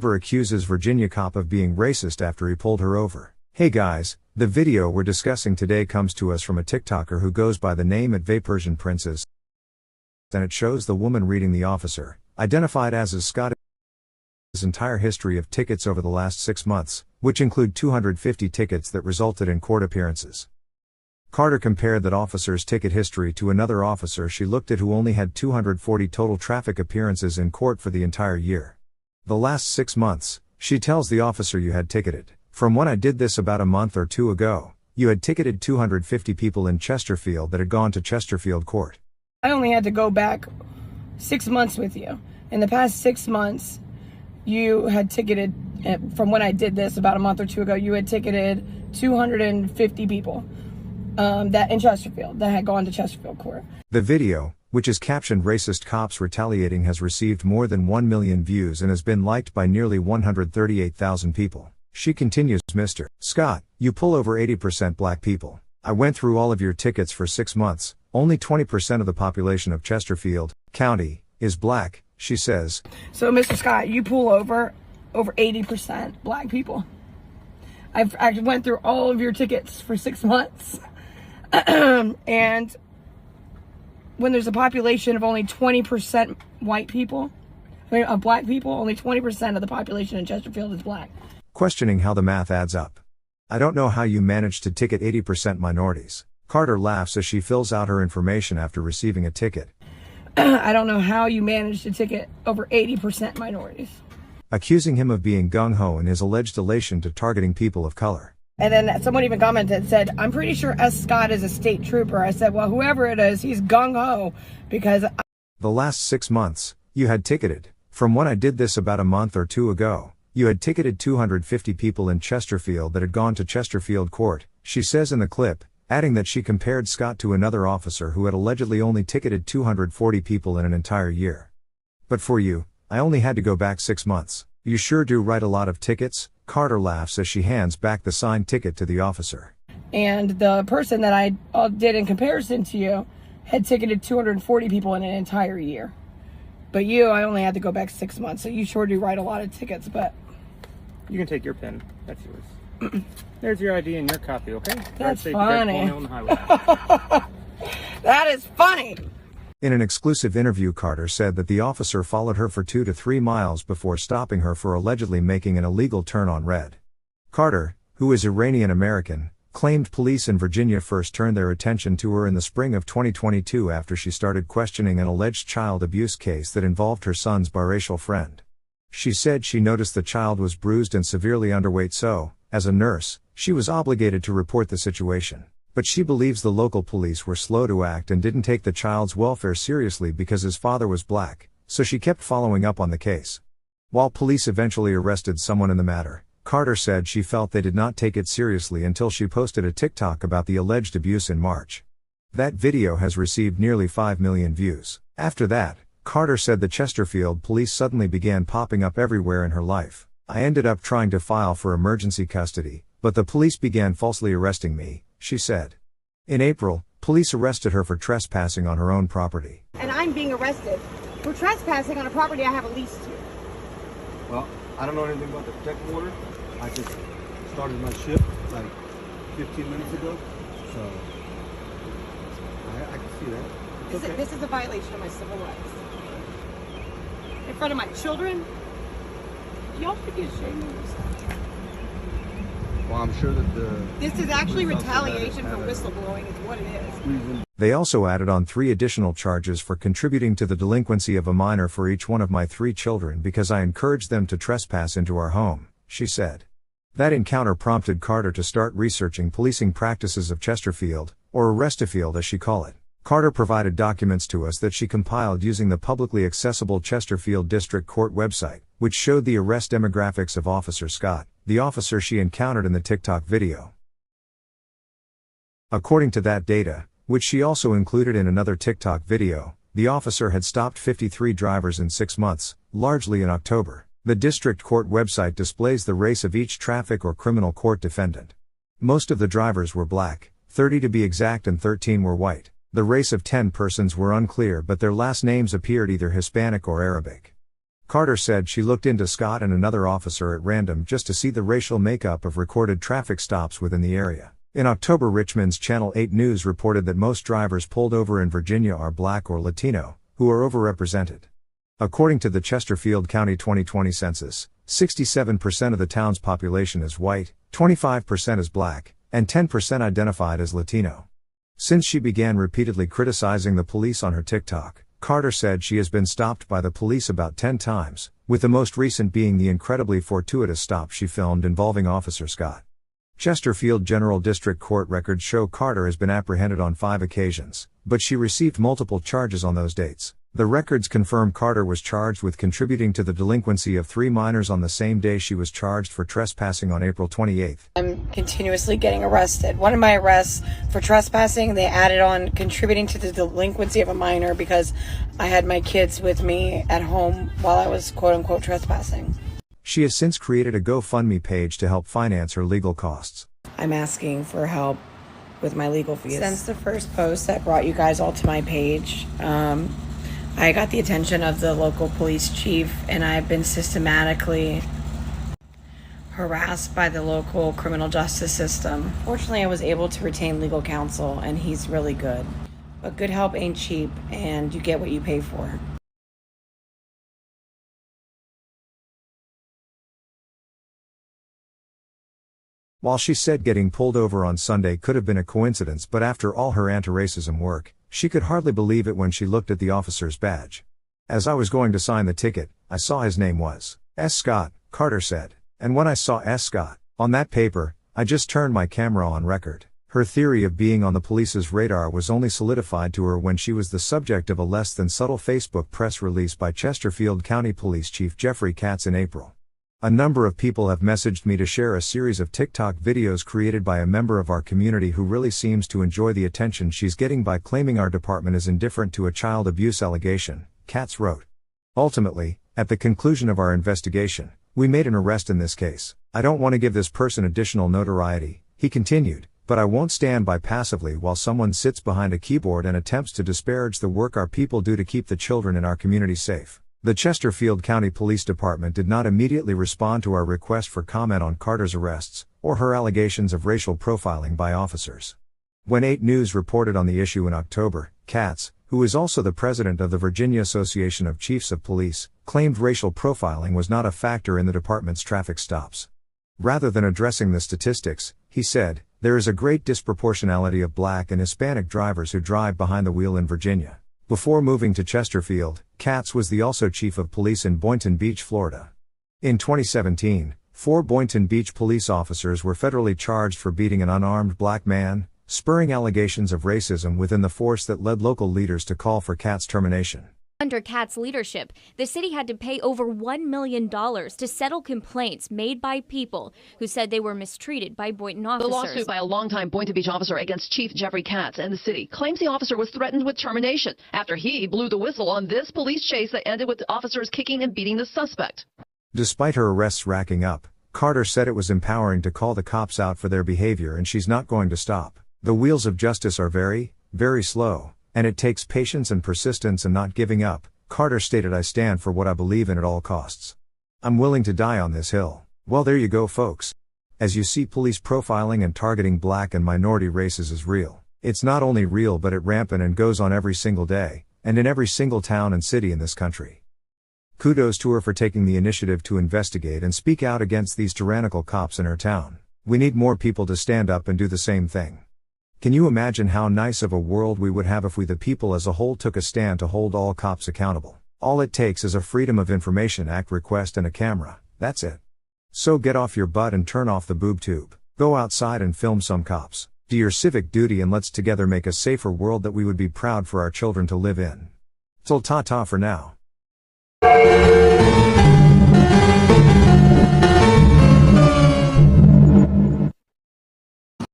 Driver accuses Virginia cop of being racist after he pulled her over. Hey guys, the video we're discussing today comes to us from a TikToker who goes by the name at Persian Princess, and it shows the woman reading the officer, identified as Scott, his entire history of tickets over the last 6 months, which include 250 tickets that resulted in court appearances. Carter compared that officer's ticket history to another officer she looked at who only had 240 total traffic appearances in court for the entire year. The last 6 months, she tells the officer you had ticketed. From when I did this about a month or two ago, you had ticketed 250 people in Chesterfield that had gone to Chesterfield court. I only had to go back 6 months with you. In the past 6 months, you had ticketed, from when I did this about a month or two ago, you had ticketed 250 people that in Chesterfield, that had gone to Chesterfield court. The video, which is captioned "Racist Cops Retaliating," has received more than 1 million views and has been liked by nearly 138,000 people. She continues, "Mr. Scott, you pull over 80% black people. I went through all of your tickets for 6 months. Only 20% of the population of Chesterfield County is black," she says. So, Mr. Scott, you pull over 80% black people. I went through all of your tickets for 6 months. And when there's a population of only 20% white people, of black people, only 20% of the population in Chesterfield is black. Questioning how the math adds up. "I don't know how you managed to ticket 80% minorities." Carter laughs as she fills out her information after receiving a ticket. I don't know how you managed to ticket over 80% minorities. Accusing him of being gung-ho in his alleged elation to targeting people of color. And then someone even commented and said, "I'm pretty sure S. Scott is a state trooper." I said, well, whoever it is, he's gung-ho because... The last 6 months, you had ticketed. From when I did this about a month or two ago, you had ticketed 250 people in Chesterfield that had gone to Chesterfield court, she says in the clip, adding that she compared Scott to another officer who had allegedly only ticketed 240 people in an entire year. "But for you, I only had to go back 6 months. You sure do write a lot of tickets," Carter laughs as she hands back the signed ticket to the officer. And the person that I did in comparison to you had ticketed 240 people in an entire year. But you, I only had to go back 6 months, so you sure do write a lot of tickets, but... You can take your pen. That's yours. There's your ID and your copy, okay? That's funny. On the highway. That is funny! In an exclusive interview, Carter said that the officer followed her for 2 to 3 miles before stopping her for allegedly making an illegal turn on red. Carter, who is Iranian American, claimed police in Virginia first turned their attention to her in the spring of 2022 after she started questioning an alleged child abuse case that involved her son's biracial friend. She said she noticed the child was bruised and severely underweight, so, as a nurse, she was obligated to report the situation. But she believes the local police were slow to act and didn't take the child's welfare seriously because his father was black, so she kept following up on the case. While police eventually arrested someone in the matter, Carter said she felt they did not take it seriously until she posted a TikTok about the alleged abuse in March. That video has received nearly 5 million views. After that, Carter said the Chesterfield police suddenly began popping up everywhere in her life. "I ended up trying to file for emergency custody, but the police began falsely arresting me," she said. In April, police arrested her for trespassing on her own property. And I'm being arrested for trespassing on a property I have a lease to. Well, I don't know anything about the protective order. I just started my shift like 15 minutes ago, so I can see that. This is a violation of my civil rights. In front of my children? Y'all should be ashamed of yourself. Well, I'm sure that This is actually retaliation for whistleblowing is what it is. They also added on 3 additional charges for contributing to the delinquency of a minor for each one of my 3 children because I encouraged them to trespass into our home, she said. That encounter prompted Carter to start researching policing practices of Chesterfield, or Arrestifield as she called it. Carter provided documents to us that she compiled using the publicly accessible Chesterfield District Court website, which showed the arrest demographics of Officer Scott, the officer she encountered in the TikTok video. According to that data, which she also included in another TikTok video, the officer had stopped 53 drivers in 6 months, largely in October. The district court website displays the race of each traffic or criminal court defendant. Most of the drivers were black, 30 to be exact, and 13 were white. The race of 10 persons were unclear, but their last names appeared either Hispanic or Arabic. Carter said she looked into Scott and another officer at random just to see the racial makeup of recorded traffic stops within the area. In October, Richmond's Channel 8 News reported that most drivers pulled over in Virginia are black or Latino, who are overrepresented. According to the Chesterfield County 2020 census, 67% of the town's population is white, 25% is black, and 10% identified as Latino. Since she began repeatedly criticizing the police on her TikTok, Carter said she has been stopped by the police about 10 times, with the most recent being the incredibly fortuitous stop she filmed involving Officer Scott. Chesterfield General District Court records show Carter has been apprehended on 5 occasions, but she received multiple charges on those dates. The records confirm Carter was charged with contributing to the delinquency of 3 minors on the same day she was charged for trespassing on April 28. I'm continuously getting arrested. One of my arrests for trespassing, they added on contributing to the delinquency of a minor because I had my kids with me at home while I was quote-unquote trespassing. She has since created a GoFundMe page to help finance her legal costs. I'm asking for help with my legal fees. Since the first post that brought you guys all to my page, I got the attention of the local police chief, and I've been systematically harassed by the local criminal justice system. Fortunately, I was able to retain legal counsel, and he's really good. But good help ain't cheap, and you get what you pay for. While she said getting pulled over on Sunday could have been a coincidence, but after all her anti-racism work, she could hardly believe it when she looked at the officer's badge. As I was going to sign the ticket, I saw his name was S. Scott, Carter said. And when I saw S. Scott on that paper, I just turned my camera on record. Her theory of being on the police's radar was only solidified to her when she was the subject of a less than subtle Facebook press release by Chesterfield County Police Chief Jeffrey Katz in April. A number of people have messaged me to share a series of TikTok videos created by a member of our community who really seems to enjoy the attention she's getting by claiming our department is indifferent to a child abuse allegation, Katz wrote. Ultimately, at the conclusion of our investigation, we made an arrest in this case. I don't want to give this person additional notoriety, he continued, but I won't stand by passively while someone sits behind a keyboard and attempts to disparage the work our people do to keep the children in our community safe. The Chesterfield County Police Department did not immediately respond to our request for comment on Carter's arrests, or her allegations of racial profiling by officers. When 8 News reported on the issue in October, Katz, who is also the president of the Virginia Association of Chiefs of Police, claimed racial profiling was not a factor in the department's traffic stops. Rather than addressing the statistics, he said, there is a great disproportionality of black and Hispanic drivers who drive behind the wheel in Virginia. Before moving to Chesterfield, Katz was the also chief of police in Boynton Beach, Florida. In 2017, 4 Boynton Beach police officers were federally charged for beating an unarmed black man, spurring allegations of racism within the force that led local leaders to call for Katz's termination. Under Katz's leadership, the city had to pay over $1 million to settle complaints made by people who said they were mistreated by Boynton officers. The lawsuit by a longtime Boynton Beach officer against Chief Jeffrey Katz and the city claims the officer was threatened with termination after he blew the whistle on this police chase that ended with officers kicking and beating the suspect. Despite her arrests racking up, Carter said it was empowering to call the cops out for their behavior and she's not going to stop. The wheels of justice are very, very slow. And it takes patience and persistence and not giving up, Carter stated. I stand for what I believe in at all costs. I'm willing to die on this hill. Well, there you go, folks. As you see, police profiling and targeting black and minority races is real. It's not only real, but it rampant and goes on every single day, and in every single town and city in this country. Kudos to her for taking the initiative to investigate and speak out against these tyrannical cops in her town. We need more people to stand up and do the same thing. Can you imagine how nice of a world we would have if we the people as a whole took a stand to hold all cops accountable? All it takes is a Freedom of Information Act request and a camera, that's it. So get off your butt and turn off the boob tube. Go outside and film some cops. Do your civic duty and let's together make a safer world that we would be proud for our children to live in. Till ta-ta for now.